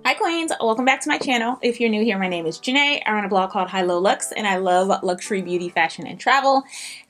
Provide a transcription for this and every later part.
Hi Queens, welcome back to my channel. If you're new here, my name is Janae. I run a blog called Highlowluxxe and I love luxury beauty, fashion, and travel.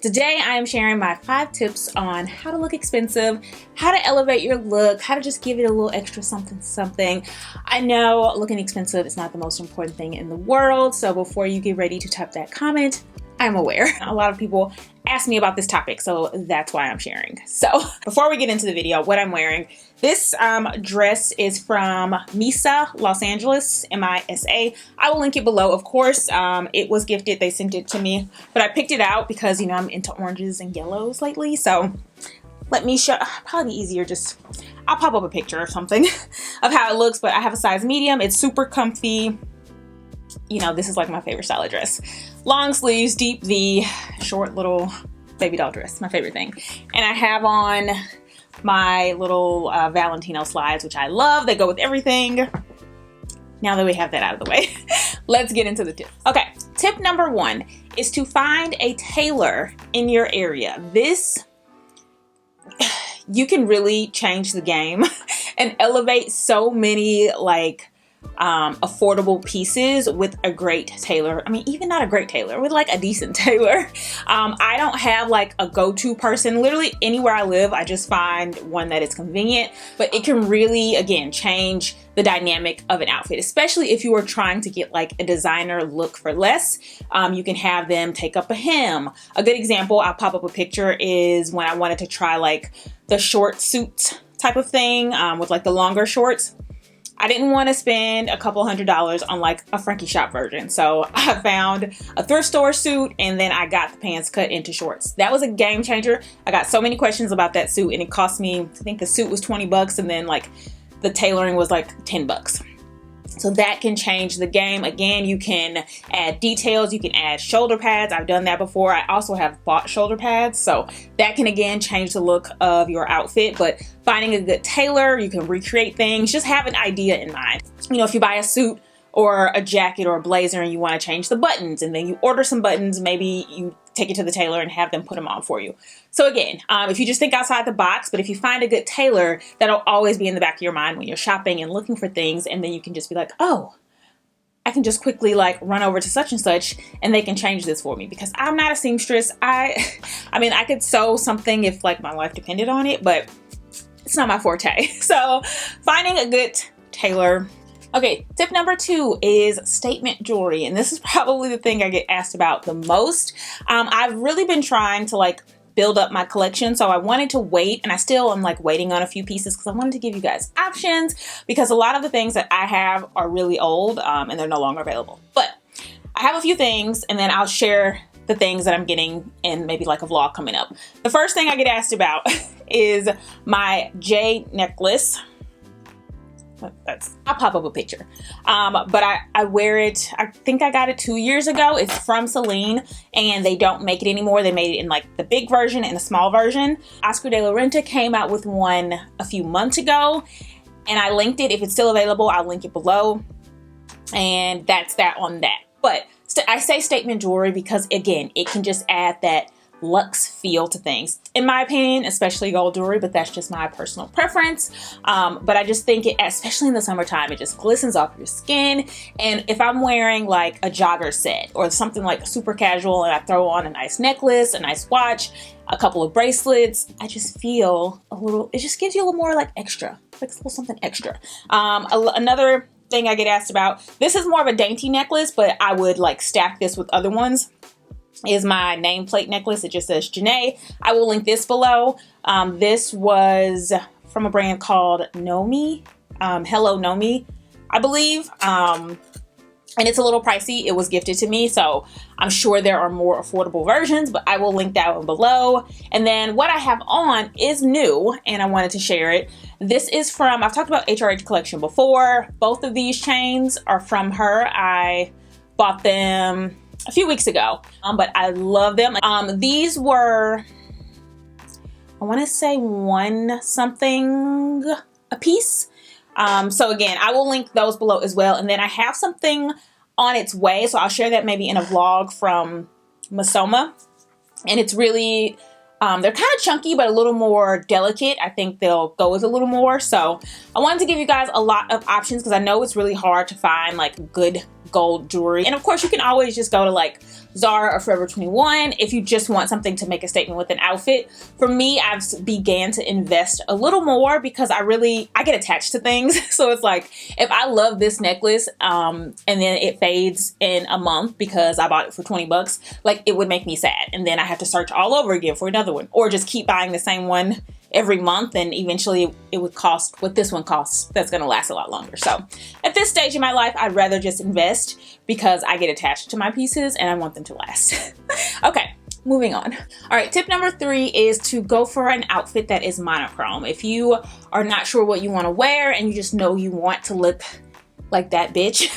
Today I am sharing my 5 tips on how to look expensive, how to elevate your look, how to just give it a little extra something. I know looking expensive is not the most important thing in the world, so before you get ready to type that comment, I'm aware. A lot of people ask me about this topic, so that's why I'm sharing. So before we get into the video, what I'm wearing, this dress is from Misa, Los Angeles, M-I-S-A. I will link it below, of course. It was gifted, they sent it to me, but I picked it out because, you know, I'm into oranges and yellows lately, so let me show. Probably be easier just, I'll pop up a picture or something of how it looks, but I have a size medium. It's super comfy. You know, this is like my favorite style of dress. Long sleeves, deep V, short little baby doll dress, my favorite thing. And I have on my little Valentino slides, which I love. They go with everything. Now that we have that out of the way, let's get into the tips. Okay, tip number 1 is to find a tailor in your area. This, you can really change the game and elevate so many like affordable pieces with a great tailor. I mean, even not a great tailor, with like a decent tailor. I don't have like a go-to person. Literally anywhere I live, I just find one that is convenient, but it can really, again, change the dynamic of an outfit, especially if you are trying to get like a designer look for less. You can have them take up a hem. A good example, I'll pop up a picture, is when I wanted to try like the short suit type of thing with like the longer shorts. I didn't want to spend a couple $100s on like a Frankie shop version. So I found a thrift store suit and then I got the pants cut into shorts. That was a game changer. I got so many questions about that suit and it cost me, I think the suit was 20 bucks and then like the tailoring was like 10 bucks. So that can change the game. Again, you can add details, you can add shoulder pads. I've done that before. I also have bought shoulder pads, so that can again change the look of your outfit. But finding a good tailor, you can recreate things. Just have an idea in mind. You know, if you buy a suit or a jacket or a blazer and you want to change the buttons and then you order some buttons, maybe you take it to the tailor and have them put them on for you. So again, if you just think outside the box, but if you find a good tailor, that'll always be in the back of your mind when you're shopping and looking for things, and then you can just be like, oh, I can just quickly like run over to such and such and they can change this for me, because I'm not a seamstress. I mean, I could sew something if like my life depended on it, but it's not my forte. So finding a good tailor. Okay, tip number 2 is statement jewelry, and this is probably the thing I get asked about the most. I've really been trying to like build up my collection, so I wanted to wait, and I still am like waiting on a few pieces because I wanted to give you guys options, because a lot of the things that I have are really old and they're no longer available. But I have a few things, and then I'll share the things that I'm getting in maybe like a vlog coming up. The first thing I get asked about is my jade necklace. I'll pop up a picture. But I wear it, I think I got it 2 years ago. It's from Celine and they don't make it anymore. They made it in like the big version and the small version. Oscar de la Renta came out with one a few months ago and I linked it. If it's still available, I'll link it below. And that's that on that. But I say statement jewelry because again, it can just add that luxe feel to things, in my opinion, especially gold jewelry, but that's just my personal preference. But I just think it, especially in the summertime, it just glistens off your skin. And if I'm wearing like a jogger set or something like super casual and I throw on a nice necklace, a nice watch, a couple of bracelets, I just feel a little, it just gives you a little more like extra, like a little something extra. Another thing I get asked about, this is more of a dainty necklace, but I would like stack this with other ones, is my nameplate necklace. It just says Janae. I will link this below. This was from a brand called Nomi, Hello Nomi, I believe. And it's a little pricey. It was gifted to me, so I'm sure there are more affordable versions, but I will link that one below. And then what I have on is new, and I wanted to share it. This is from, I've talked about HRH Collection before. Both of these chains are from her. I bought them a few weeks ago, but I love them. These were, I want to say $1 something a piece. So again, I will link those below as well. And then I have something on its way, so I'll share that maybe in a vlog from Masoma. And it's really They're kind of chunky, but a little more delicate. I think they'll go with a little more. So I wanted to give you guys a lot of options because I know it's really hard to find like good gold jewelry. And of course you can always just go to like Zara or Forever 21 if you just want something to make a statement with an outfit. For me, I've began to invest a little more because I get attached to things. So it's like, if I love this necklace and then it fades in a month because I bought it for 20 bucks, like it would make me sad. And then I have to search all over again for another one, or just keep buying the same one every month, and eventually it would cost what this one costs. That's gonna last a lot longer. So at this stage in my life, I'd rather just invest because I get attached to my pieces and I want them to last. Okay, moving on. All right, tip number 3 is to go for an outfit that is monochrome. If you are not sure what you wanna wear and you just know you want to look like that bitch,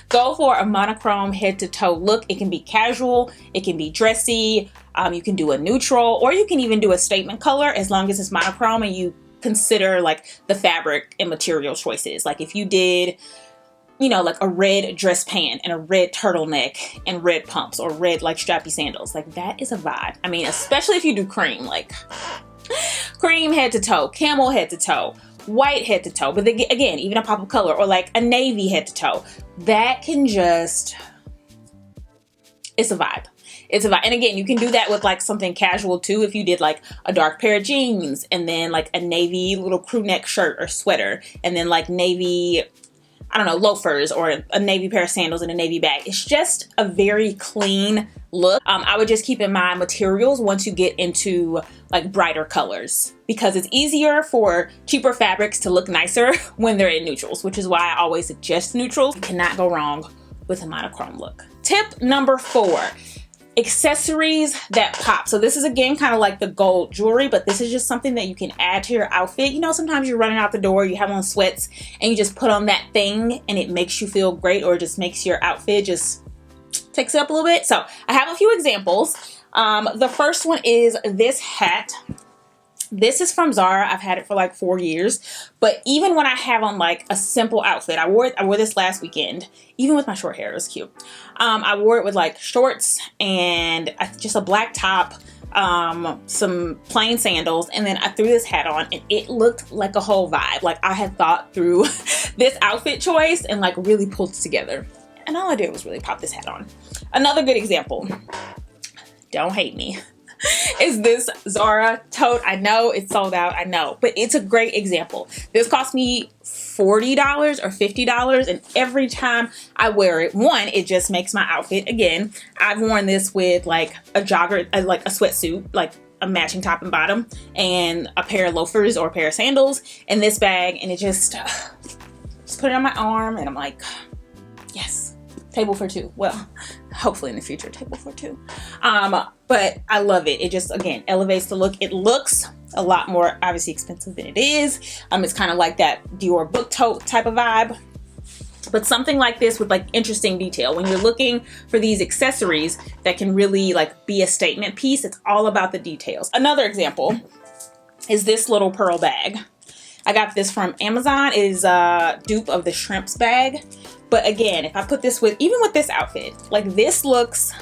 go for a monochrome head to toe look. It can be casual, it can be dressy, you can do a neutral, or you can even do a statement color as long as it's monochrome and you consider like the fabric and material choices. Like if you did, you know, like a red dress pant and a red turtleneck and red pumps or red like strappy sandals, like that is a vibe. I mean, especially if you do cream, like cream head to toe, camel head to toe, white head to toe, but again, even a pop of color, or like a navy head to toe, that can just, it's a vibe. It's a vibe. And again, you can do that with like something casual too. If you did like a dark pair of jeans and then like a navy little crew neck shirt or sweater, and then like navy, I don't know, loafers, or a navy pair of sandals and a navy bag. It's just a very clean look. I would just keep in mind materials once you get into like brighter colors, because it's easier for cheaper fabrics to look nicer when they're in neutrals, which is why I always suggest neutrals. You cannot go wrong with a monochrome look. Tip number 4. Accessories that pop. So this is again kind of like the gold jewelry, but this is just something that you can add to your outfit. You know, sometimes you're running out the door, you have on sweats, and you just put on that thing and it makes you feel great, or it just makes your outfit just takes it up a little bit. So I have a few examples. The first one is this hat. This is from Zara. I've had it for like 4 years, but even when I have on like a simple outfit, I wore this last weekend, even with my short hair, it was cute. I wore it with like shorts and just a black top, some plain sandals, and then I threw this hat on and it looked like a whole vibe. Like I had thought through this outfit choice and like really pulled it together. And all I did was really pop this hat on. Another good example, don't hate me, is this Zara tote. I know it's sold out, I know, but it's a great example. This cost me $40 or $50, and every time I wear it, one, it just makes my outfit. Again, I've worn this with like a jogger, like a sweatsuit, like a matching top and bottom, and a pair of loafers or a pair of sandals, and this bag, and it just put it on my arm, and I'm like, yes, table for 2. Well, hopefully in the future, table for 2. But I love it. It just, again, elevates the look. It looks a lot more obviously expensive than it is. It's kind of like that Dior book tote type of vibe. But something like this with like interesting detail. When you're looking for these accessories that can really like be a statement piece, it's all about the details. Another example is this little pearl bag. I got this from Amazon. It is a dupe of the shrimps bag. But again, if I put this with, even with this outfit, like this looks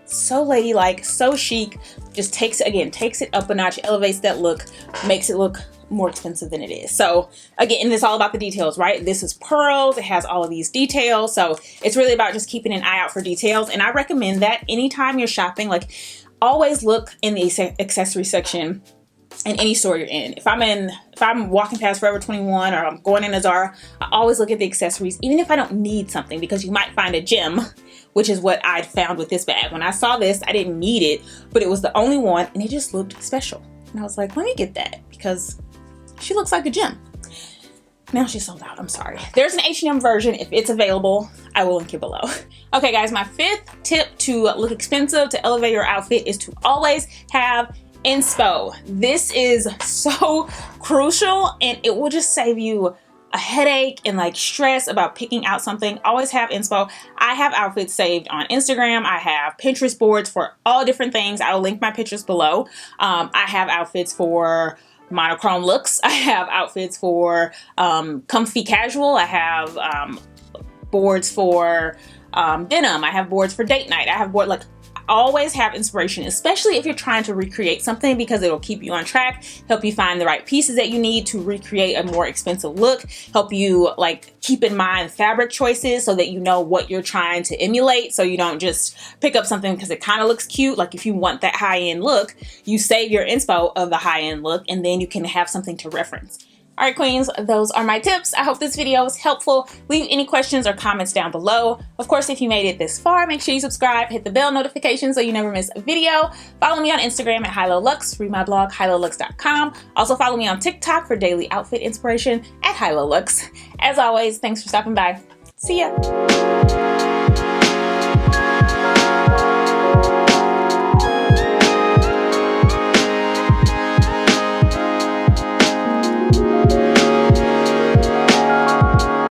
so ladylike, so chic, just takes it up a notch, elevates that look, makes it look more expensive than it is. So again, it's all about the details, right? This is pearls, it has all of these details. So it's really about just keeping an eye out for details. And I recommend that anytime you're shopping, like always look in the accessory section in any store you're in. If I'm walking past Forever 21 or I'm going in a Zara, I always look at the accessories, even if I don't need something, because you might find a gem, which is what I found with this bag. When I saw this, I didn't need it, but it was the only one and it just looked special. And I was like, let me get that because she looks like a gem. Now she's sold out, I'm sorry. There's an H&M version. If it's available, I will link it below. Okay guys, my 5th tip to look expensive, to elevate your outfit, is to always have inspo. This is so crucial and it will just save you a headache and like stress about picking out something. Always have inspo. I have outfits saved on Instagram. I have Pinterest boards for all different things. I will link my pictures below. I have outfits for monochrome looks. I have outfits for comfy casual. I have boards for denim. I have boards for date night. I have board, like always have inspiration, especially if you're trying to recreate something, because it'll keep you on track, help you find the right pieces that you need to recreate a more expensive look, help you like keep in mind fabric choices so that you know what you're trying to emulate, so you don't just pick up something because it kind of looks cute. Like if you want that high-end look, you save your inspo of the high-end look and then you can have something to reference. All right, queens, those are my tips. I hope this video was helpful. Leave any questions or comments down below. Of course, if you made it this far, make sure you subscribe, hit the bell notification so you never miss a video. Follow me on Instagram at Highlowluxxe, read my blog, Highlowluxxe.com. Also follow me on TikTok for daily outfit inspiration at Highlowluxxe. As always, thanks for stopping by. See ya.